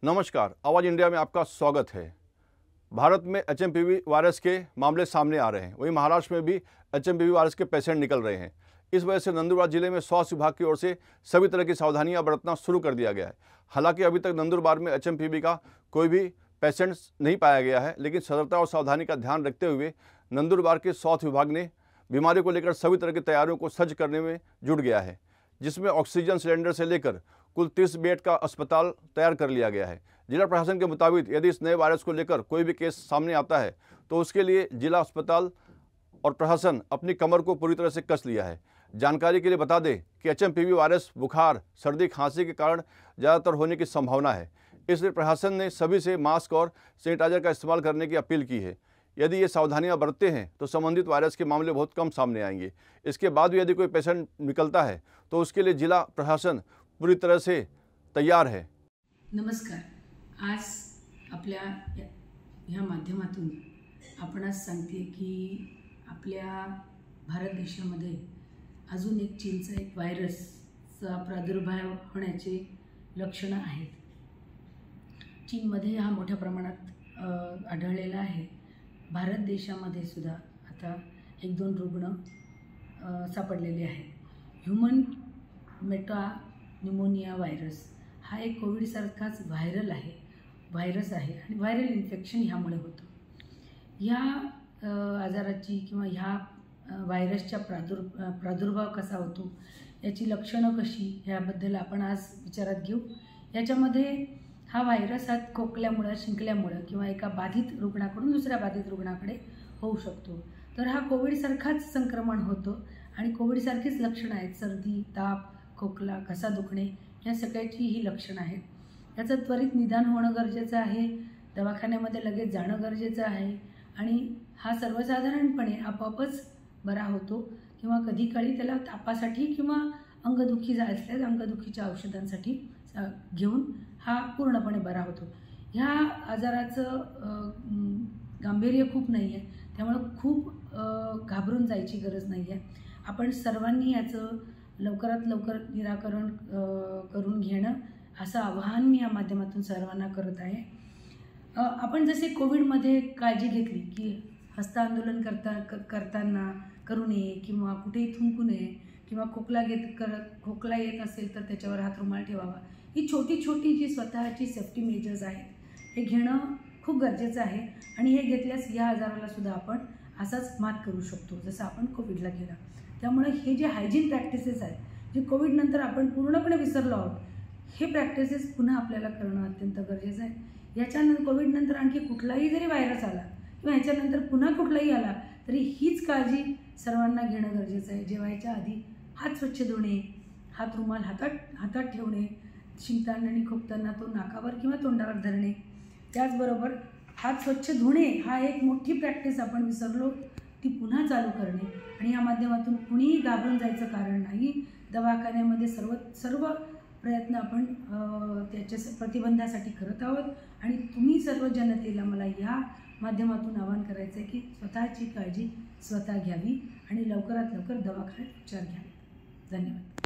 नमस्कार, आवाज़ इंडिया में आपका स्वागत है। भारत में एचएमपीवी वायरस के मामले सामने आ रहे हैं, वहीं महाराष्ट्र में भी एचएमपीवी वायरस के पेशेंट निकल रहे हैं। इस वजह से नंदुरबार जिले में स्वास्थ्य विभाग की ओर से सभी तरह की सावधानियां बरतना शुरू कर दिया गया है। हालांकि अभी तक नंदुरबार में एचएमपीवी का कोई भी पेशेंट नहीं पाया गया है, लेकिन सतर्कता और सावधानी का ध्यान रखते हुए नंदुरबार के स्वास्थ्य विभाग ने बीमारी को लेकर सभी तरह की तैयारियों को सज्ज करने में जुट गया है, जिसमें ऑक्सीजन सिलेंडर से लेकर कुल 30 बेड का अस्पताल तैयार कर लिया गया है। जिला प्रशासन के मुताबिक यदि इस नए वायरस को लेकर कोई भी केस सामने आता है तो उसके लिए जिला अस्पताल और प्रशासन अपनी कमर को पूरी तरह से कस लिया है। जानकारी के लिए बता दें कि एचएमपीवी वायरस बुखार, सर्दी, खांसी के कारण ज़्यादातर होने की संभावना है। इसलिए प्रशासन ने सभी से मास्क और सैनिटाइजर का इस्तेमाल करने की अपील की है। यदि ये सावधानियां बरतते हैं तो संबंधित वायरस के मामले बहुत कम सामने आएंगे। इसके बाद भी यदि कोई पेशेंट निकलता है तो उसके लिए जिला प्रशासन पूरी तरह से तैयार है। नमस्कार, आज आपल्या ह्या माध्यमातून आपणास सांगते की आपल्या भारत देशामध्ये अजून एक चीनचा एक व्हायरसचा प्रादुर्भाव होण्याचे लक्षणं आहेत। चीनमध्ये हा मोठ्या प्रमाणात आढळलेला आहे। भारत देशामध्ये सुद्धा आता 1-2 रुग्ण सापडलेले आहेत। ह्यूमन मेटान्युमोनिया व्हायरस हा एक कोविडसारखाच व्हायरस आहे आणि व्हायरल इन्फेक्शन ह्यामुळे होतं। ह्या आजाराची किंवा ह्या व्हायरसच्या प्रादुर्भाव कसा होतो, याची लक्षणं कशी, ह्याबद्दल आपण आज विचारात घेऊ। याच्यामध्ये हा व्हायरस हा खोकल्यामुळे, शिंकल्यामुळे किंवा एका बाधित रुग्णाकडून दुसऱ्या बाधित रुग्णाकडे होऊ शकतो। तर हा कोविडसारखाच संक्रमण होतो आणि कोविडसारखीच लक्षणं आहेत, सर्दी, ताप, खोकला, घसा दुखणे, या सगळ्याची ही लक्षणं आहेत। याचं त्वरित निदान होणं गरजेचं आहे, दवाखान्यामध्ये लगेच जाणं गरजेचं आहे आणि हा सर्वसाधारणपणे आपोआपच बरा होतो किंवा कधी काळी त्याला तापासाठी किंवा अंगदुखी असल्यास अंगदुखीच्या औषधांसाठी घेऊन हा पूर्णपणे बरा होतो। ह्या आजाराचं गांभीर्य खूप नाही आहे, त्यामुळे खूप घाबरून जायची गरज नाही आहे। आपण सर्वांनी याचं लवकरात लवकर निराकरण करून घेणं असं आवाहन मी या माध्यमातून सर्वांना करत आहे। आपण जसे कोविडमध्ये काळजी घेतली की हस्तांदोलन करताना करू नये किंवा कुठेही थुंकू नये किंवा खोकला येत असेल तर त्याच्यावर हात रुमाल ठेवावा, ही छोटी छोटी जी स्वतःची सेफ्टी मेजर्स आहेत हे घेणं खूप गरजेचं आहे आणि हे घेतल्यास या आजाराला सुद्धा आपण असाच मात करू शकतो जसं आपण कोविडला केला। त्यामुळे हे जे हायजीन प्रॅक्टिसेस आहेत जे कोविडनंतर आपण पूर्णपणे विसरलो आहोत, हे प्रॅक्टिसेस पुन्हा आपल्याला करणं अत्यंत गरजेचं आहे। याच्यानंतर कोविडनंतर आणखी कुठलाही जरी व्हायरस आला किंवा याच्यानंतर पुन्हा कुठलाही आला तरी हीच काळजी सर्वांना घेणं गरजेचं आहे। जेवायच्या आधी हात स्वच्छ धुणे, हात रुमाल हातात ठेवणे, शिंकताना आणि खोकताना तो नाकावर किंवा तोंडावर धरणे, त्याचबरोबर हात स्वच्छ धुणे हा एक मोठी प्रॅक्टिस आपण विसरलो, ती पुन्हा चालू करणे आणि या माध्यमातून कुणीही घाबरून जायचं कारण नाही। दवाखान्यामध्ये सर्व प्रयत्न आपण त्याच्या प्रतिबंधासाठी करत आहोत आणि तुम्ही सर्व जनतेला मला या माध्यमातून आवाहन करायचं आहे की स्वतःची काळजी स्वतः घ्यावी आणि लवकरात लवकर दवाखान्यात उपचार घ्यावे। धन्यवाद।